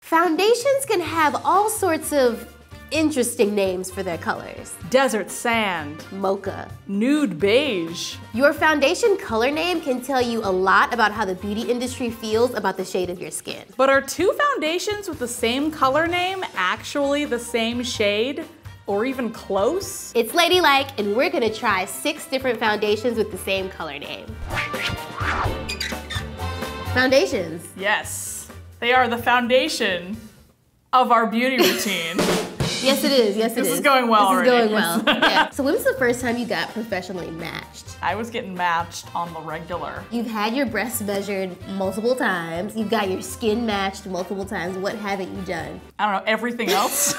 Foundations can have all sorts of interesting names for their colors. Desert sand. Mocha. Nude beige. Your foundation color name can tell you a lot about how the beauty industry feels about the shade of your skin. But are two foundations with the same color name actually the same shade? Or even close? It's Ladylike, and we're gonna try 6 different foundations with the same color name. Foundations. Yes, they are the foundation of our beauty routine. Yes, it is. Yes, it is. This is going well already. This is going well. Yeah. So when was the first time you got professionally matched? I was getting matched on the regular. You've had your breasts measured multiple times. You've got your skin matched multiple times. What haven't you done? I don't know, everything else.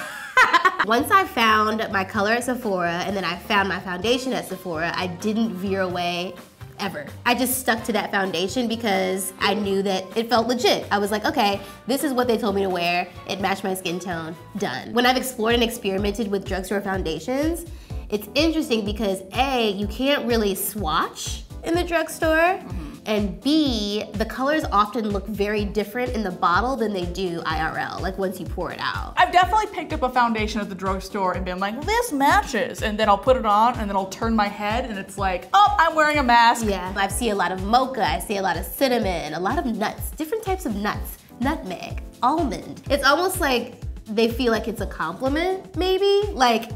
Once I found my color at Sephora and then I found my foundation at Sephora, I didn't veer away ever. I just stuck to that foundation because I knew that it felt legit. I was like, okay, this is what they told me to wear. It matched my skin tone, done. When I've explored and experimented with drugstore foundations, it's interesting because A, you can't really swatch in the drugstore, and B, the colors often look very different in the bottle than they do IRL, like once you pour it out. I've definitely picked up a foundation at the drugstore and been like, this matches, and then I'll put it on and then I'll turn my head and it's like, oh, I'm wearing a mask. Yeah, I see a lot of mocha, I see a lot of cinnamon, a lot of nuts, different types of nuts, nutmeg, almond. It's almost like they feel like it's a compliment, maybe? Like,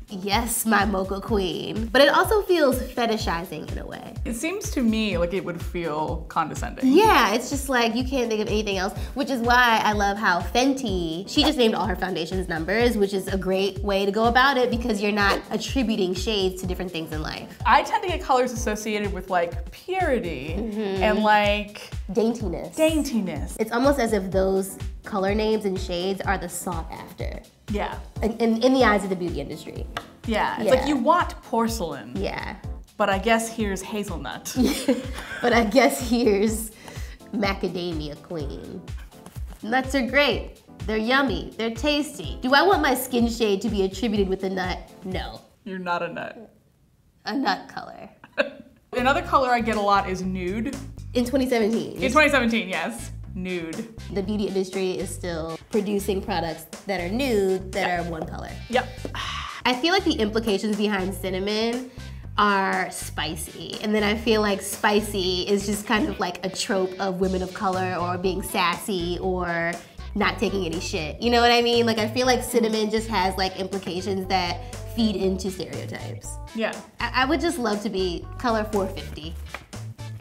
yes, my mocha queen. But it also feels fetishizing in a way. It seems to me like it would feel condescending. Yeah, it's just like you can't think of anything else, which is why I love how FENTY, she just named all her foundations numbers, which is a great way to go about it because you're not attributing shades to different things in life. I tend to get colors associated with like purity and like daintiness. Daintiness. It's almost as if those color names and shades are the sought after. Yeah. In the eyes of the beauty industry. Yeah, it's like you want porcelain. Yeah. But I guess here's hazelnut. But I guess here's macadamia queen. Nuts are great. They're yummy. They're tasty. Do I want my skin shade to be attributed with a nut? No. You're not a nut. A nut color. Another color I get a lot is nude. In 2017. In 2017, yes. Nude. The beauty industry is still producing products that are nude, that are one color. Yep. I feel like the implications behind cinnamon are spicy. And then I feel like spicy is just kind of like a trope of women of color or being sassy or not taking any shit. You know what I mean? Like I feel like cinnamon just has like implications that feed into stereotypes. Yeah. I would just love to be color 450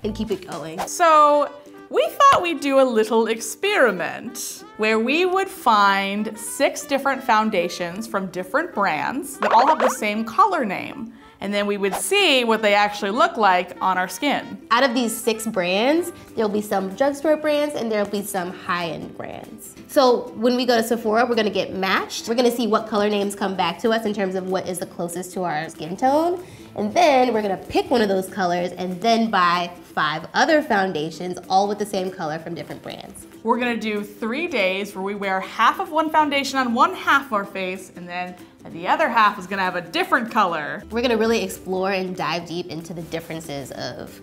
and keep it going. So, we thought we'd do a little experiment where we would find 6 different foundations from different brands that all have the same color name. And then we would see what they actually look like on our skin. Out of these 6 brands, there'll be some drugstore brands and there'll be some high-end brands. So when we go to Sephora, we're gonna get matched. We're gonna see what color names come back to us in terms of what is the closest to our skin tone. And then we're gonna pick one of those colors and then buy 5 other foundations, all with the same color from different brands. We're gonna do 3 days where we wear half of one foundation on one half of our face, and then the other half is gonna have a different color. We're gonna really explore and dive deep into the differences of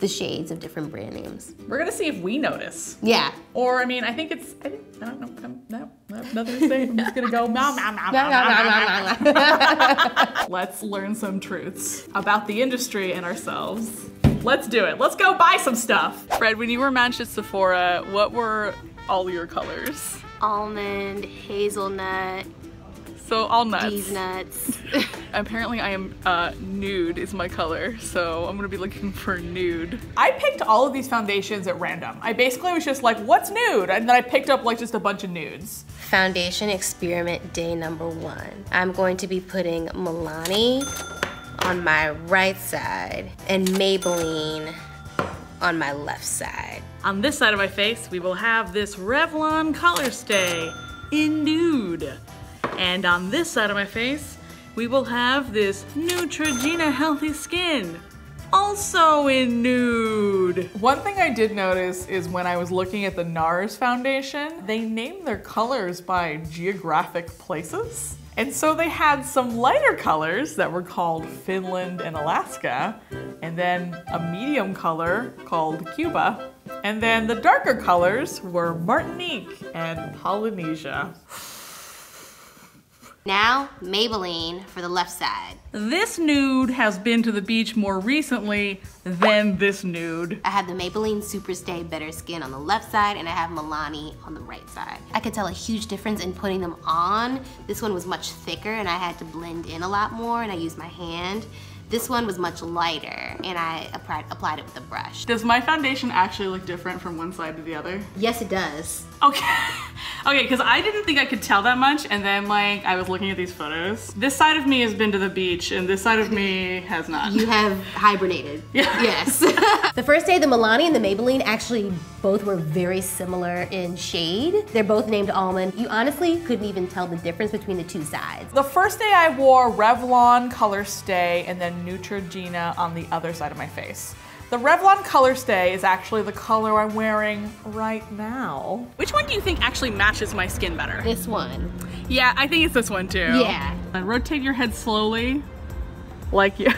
the shades of different brand names. We're gonna see if we notice. Yeah. Or, I mean, I don't know, nothing to say. I'm just gonna go, meow, meow, meow, meow, meow. Let's learn some truths about the industry and ourselves. Let's do it. Let's go buy some stuff. Fred, when you were matched at Sephora, what were all your colors? Almond, hazelnut. So all nuts. These nuts. Apparently I am, nude is my color, so I'm gonna be looking for nude. I picked all of these foundations at random. I basically was just like, what's nude? And then I picked up like just a bunch of nudes. Foundation experiment day number 1. I'm going to be putting MILANI on my right side and Maybelline on my left side. On this side of my face, we will have this Revlon Color Stay in nude. And on this side of my face, we will have this NEUTROGENA Healthy Skin, also in nude. One thing I did notice is when I was looking at the NARS foundation, they named their colors by geographic places. And so they had some lighter colors that were called Finland and Alaska, and then a medium color called Cuba, And then the darker colors were Martinique and Polynesia. Now, Maybelline for the left side. This nude has been to the beach more recently than this nude. I have the Maybelline Super Stay Better Skin on the left side, and I have MILANI on the right side. I could tell a huge difference in putting them on. This one was much thicker and I had to blend in a lot more, and I used my hand. This one was much lighter, and I applied it with a brush. Does my foundation actually look different from one side to the other? Yes, it does. Okay. Okay, because I didn't think I could tell that much, and then like I was looking at these photos. This side of me has been to the beach, and this side of me has not. You have hibernated. Yeah. Yes. The first day, the MILANI and the Maybelline actually both were very similar in shade. They're both named Almond. You honestly couldn't even tell the difference between the two sides. The first day I wore Revlon Color Stay and then Neutrogena on the other side of my face. The Revlon Color Stay is actually the color I'm wearing right now. Which one do you think actually matches my skin better? This one. Yeah, I think it's this one too. Yeah. And rotate your head slowly, like you.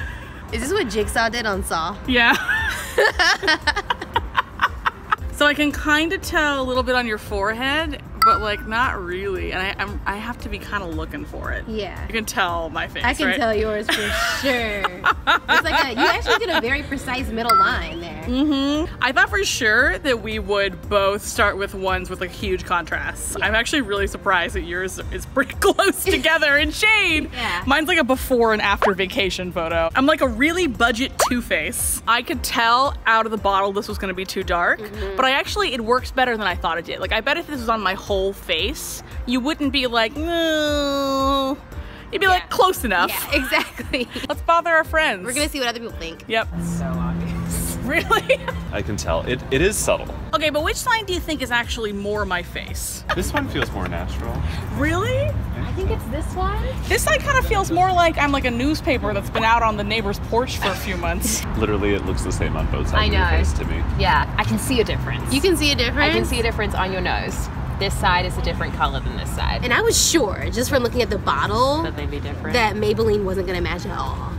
Is this what Jigsaw did on Saw? Yeah. So I can kind of tell a little bit on your forehead, but like not really. And I have to be kind of looking for it. Yeah. You can tell my face, I can right? tell yours for sure. It's like you actually did a very precise middle line there. Mm-hmm. I thought for sure that we would both start with ones with like huge contrasts. Yeah. I'm actually really surprised that yours is pretty close together in shade. Yeah. Mine's like a before and after vacation photo. I'm like a really budget Too Faced. I could tell out of the bottle this was gonna be too dark, but it works better than I thought it did. Like I bet if this was on my whole face, you wouldn't be like, no. You'd be like, close enough. Yeah, exactly. Let's bother our friends. We're gonna see what other people think. Yep. It's so obvious. Really? I can tell. It is subtle. Okay, but which side do you think is actually more my face? This one feels more natural. Really? I think it's this one. This side kind of feels more like I'm like a newspaper that's been out on the neighbor's porch for a few months. Literally, it looks the same on both sides I of your know. face to me. Yeah, I can see a difference. You can see a difference? I can see a difference on your nose. This side is a different color than this side. And I was sure, just from looking at the bottle, That they'd be different. that Maybelline wasn't gonna match at all.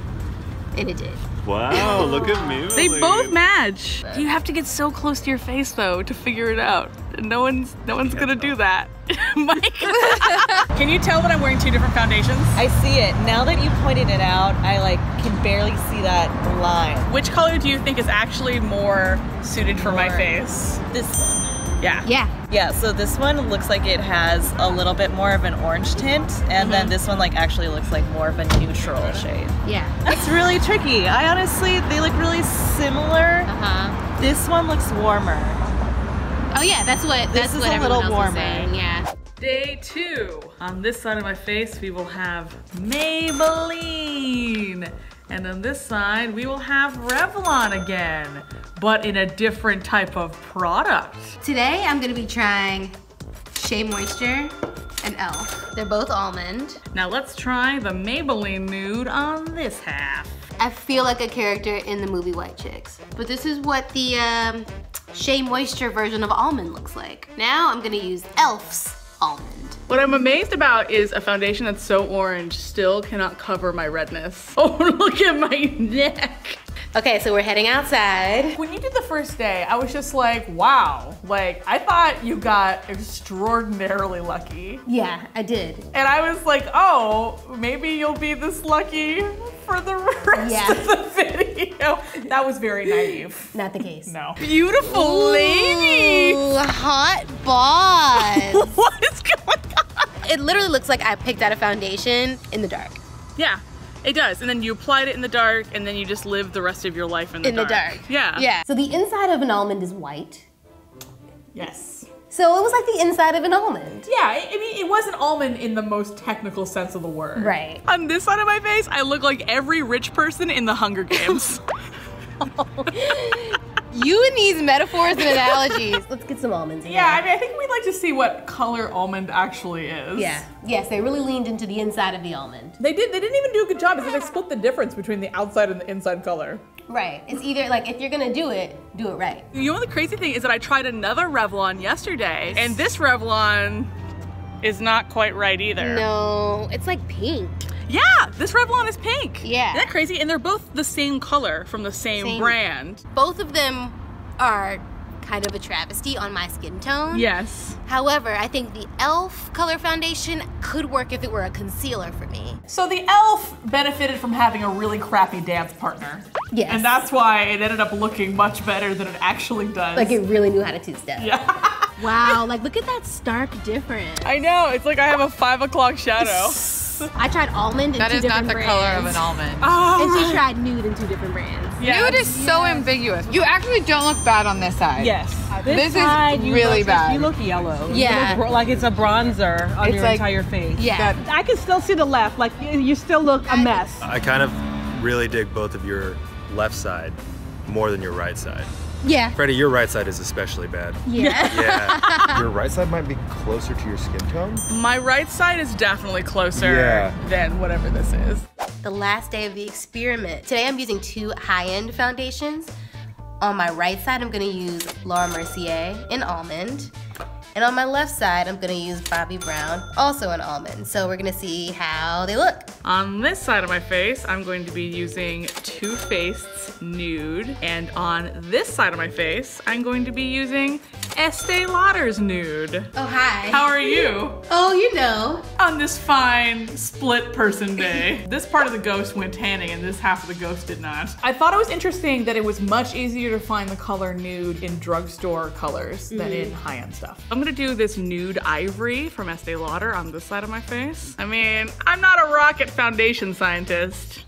And it did. Wow, look at me. They both match. You have to get so close to your face though to figure it out. No one's gonna do that. Mike, can you tell that I'm wearing two different foundations? I see it. Now that you pointed it out, I like can barely see that line. Which color do you think is actually more suited for my face? This one. Yeah. Yeah. Yeah, so this one looks like it has a little bit more of an orange tint, and then this one like actually looks like more of a neutral shade. Yeah. It's really tricky. I honestly, they look really similar. Uh-huh. This one looks warmer. Oh yeah, that's what This is a everyone little else was warmer. saying. Yeah. Day 2. On this side of my face, we will have Maybelline. And on this side, we will have Revlon again, but in a different type of product. Today I'm gonna be trying Shea Moisture and e.l.f. They're both almond. Now let's try the Maybelline nude on this half. I feel like a character in the movie White Chicks. But this is what the Shea Moisture version of almond looks like. Now I'm gonna use e.l.f.'s almond. What I'm amazed about is a foundation that's so orange still cannot cover my redness. Oh, look at my neck. Okay, so we're heading outside. When you did the first day, I was just like, wow. Like, I thought you got extraordinarily lucky. Yeah, I did. And I was like, oh, maybe you'll be this lucky for the rest of the video. That was very naive. Not the case. No. Beautiful lady. Ooh, hot boss. What is going on? It literally looks like I picked out a foundation in the dark. Yeah, it does. And then you applied it in the dark, and then you just lived the rest of your life in the dark. Yeah. Yeah. So the inside of an almond is white. Yes. So it was like the inside of an almond. Yeah, I mean, it wasn't almond in the most technical sense of the word. Right. On this side of my face, I look like every rich person in the Hunger Games. You and these metaphors and analogies. Let's get some almonds in Yeah, I there. mean, I think we'd like to see what color almond actually is. Yeah. Yes, they really leaned into the inside of the almond. They did. They didn't even do a good job because they split the difference between the outside and the inside color. Right. It's either like, if you're gonna do it right. You know, the crazy thing is that I tried another Revlon yesterday, and this Revlon is not quite right either. No, it's like pink. Yeah, this Revlon is pink. Yeah. Isn't that crazy? And they're both the same color from the same brand. Both of them are kind of a travesty on my skin tone. Yes. However, I think the e.l.f. color foundation could work if it were a concealer for me. So the e.l.f. benefited from having a really crappy dance partner. Yes. And that's why it ended up looking much better than it actually does. Like it really knew how to two-step. Yeah. Wow, like look at that stark difference. I know, it's like I have a 5 o'clock shadow. I tried almond in That two is different not the brands. color of an almond. And she tried nude in 2 different brands. Yeah. Nude is so ambiguous. You actually don't look bad on this side. Yes. This side, is you really look, bad. You look yellow. Yeah. You look like it's a bronzer on It's your like- entire face. Yeah. I can still see the left. Like you still look a mess. I kind of really dig both of your left side more than your right side. Yeah. Freddie, your right side is especially bad. Yeah. Yeah. Your right side might be closer to your skin tone. My right side is definitely closer Yeah. than whatever this is. The last day of the experiment. Today I'm using 2 high-end foundations. On my right side, I'm gonna use Laura Mercier in Almond. And on my left side, I'm gonna use Bobbi Brown, also in Almond. So we're gonna see how they look. On this side of my face, I'm going to be using Too Faced's Nude. And on this side of my face, I'm going to be using Estee Lauder's Nude. Oh, hi. How are you? Oh, you know. On this fine split person day. This part of the ghost went tanning and this half of the ghost did not. I thought it was interesting that it was much easier to find the color nude in drugstore colors than in high-end stuff. I'm gonna do this nude ivory from Estee Lauder on this side of my face. I mean, I'm not a rocket foundation scientist,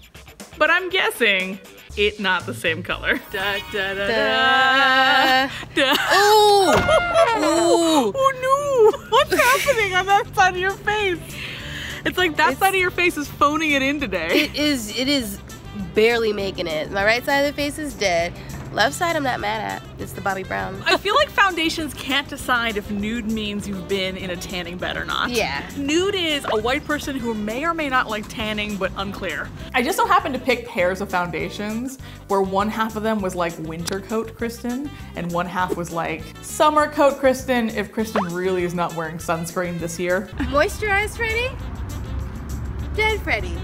but I'm guessing it not the same color. Da, da, da, da, da. Ooh. Ooh. Oh no! What's happening on that side of your face? It's like that side of your face is phoning it in today. It is barely making it. My right side of the face is dead. Left side I'm not mad at. It's the Bobbi Brown. I feel like foundations can't decide if nude means you've been in a tanning bed or not. Yeah. Nude is a white person who may or may not like tanning, but unclear. I just so happened to pick pairs of foundations where one half of them was like winter coat KRISTIN and one half was like summer coat KRISTIN if KRISTIN really is not wearing sunscreen this year. Moisturized Freddie? Dead Freddie.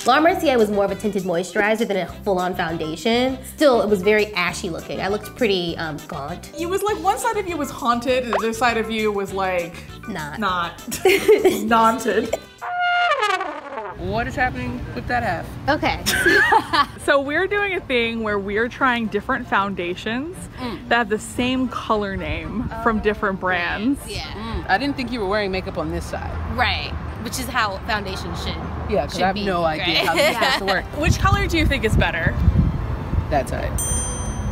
Laura Mercier was more of a tinted moisturizer than a full-on foundation. Still, it was very ashy looking. I looked pretty gaunt. It was like one side of you was haunted and the other side of you was like Not. Naunted. What is happening with that half? Okay. So we're doing a thing where we're trying different foundations that have the same color name from different brands. Yeah. I didn't think you were wearing makeup on this side. Right. Which is how foundation should. Yeah, because I have be, no idea right? how this is supposed to work. Which color do you think is better? That side.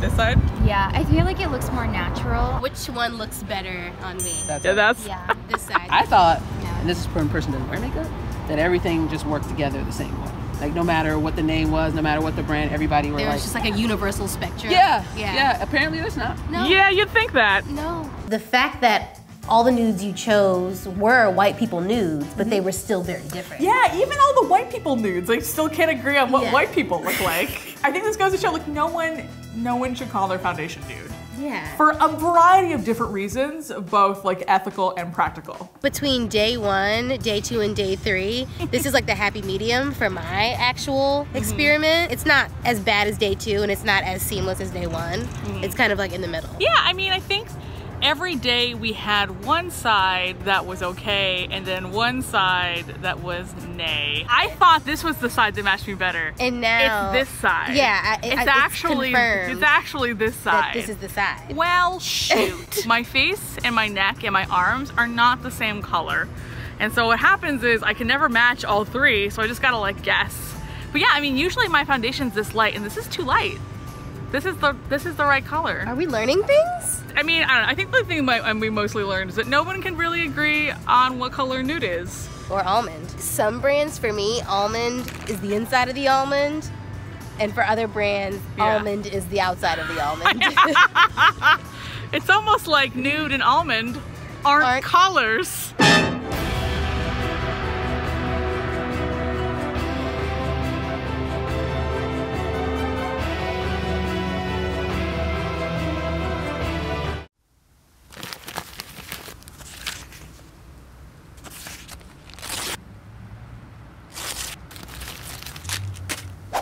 This side? Yeah, I feel like it looks more natural. Which one looks better on me? That Yeah, side. that's. Yeah, this side. I thought, Yeah. and this is for a person who doesn't wear makeup, that everything just worked together the same way. Like no matter what the name was, no matter what the brand, everybody were There like, was just like a universal spectrum. yeah. Apparently there's not. No. Yeah, you'd think that. No. The fact that all the nudes you chose were white people nudes, but they were still very different. Yeah, even all the white people nudes, they still can't agree on what Yeah. white people look like. I think this goes to show, like, no one should call their foundation nude. Yeah. For a variety of different reasons, both like ethical and practical. Between day 1, day 2, and day 3, this is like the happy medium for my actual experiment. It's not as bad as day 2, and it's not as seamless as day 1. It's kind of like in the middle. Yeah, I mean, I think every day we had one side that was okay and then one side that was nay. I thought this was the side that matched me better. And now it's this side. Yeah, it's actually this side. that this is the side. Well, shoot. My face and my neck and my arms are not the same color. And so what happens is I can never match all 3, so I just gotta like guess. But yeah, I mean, usually my foundation's this light and this is too light. This is the right color. Are we learning things? I mean, I don't know. I think the thing we mostly learned is that no one can really agree on what color nude is. Or almond. Some brands, for me, almond is the inside of the almond. And for other brands, almond is the outside of the almond. It's almost like nude and almond aren't colors.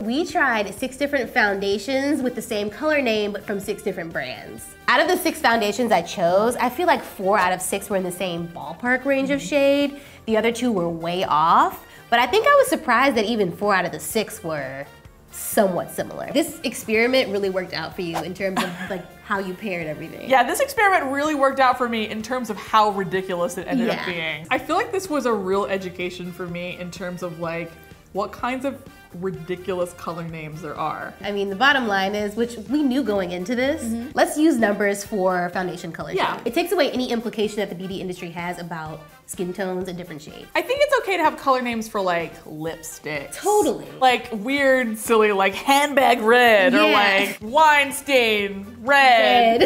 We tried 6 different foundations with the same color name, but from 6 different brands. Out of the 6 foundations I chose, I feel like 4 out of 6 were in the same ballpark range of shade. The other 2 were way off, but I think I was surprised that even 4 out of the 6 were somewhat similar. This experiment really worked out for you in terms of like how you paired everything. Yeah, this experiment really worked out for me in terms of how ridiculous it ended up being. I feel like this was a real education for me in terms of like what kinds of ridiculous color names there are. I mean, the bottom line is, which we knew going into this, let's use numbers for foundation color shade. It takes away any implication that the beauty industry has about skin tones and different shades. I think it's okay to have color names for like lipsticks. Totally. Like weird, silly, like handbag red or like wine stain red.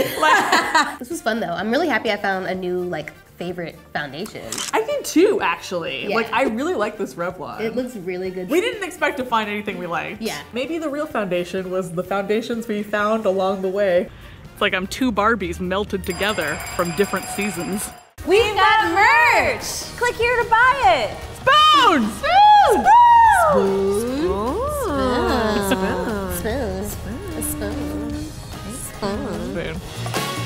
This was fun though. I'm really happy I found a new like favorite foundation. I did too, actually. Like, I really like this Revlon. It looks really good. We didn't expect to find anything we liked. Yeah. Maybe the real foundation was the foundations we found along the way. It's like I'm 2 Barbies melted together from different seasons. We've got merch! Click here to buy it. Spoon! Spoon! Spoon! Spoon! Spoon! Spoon! Spoon.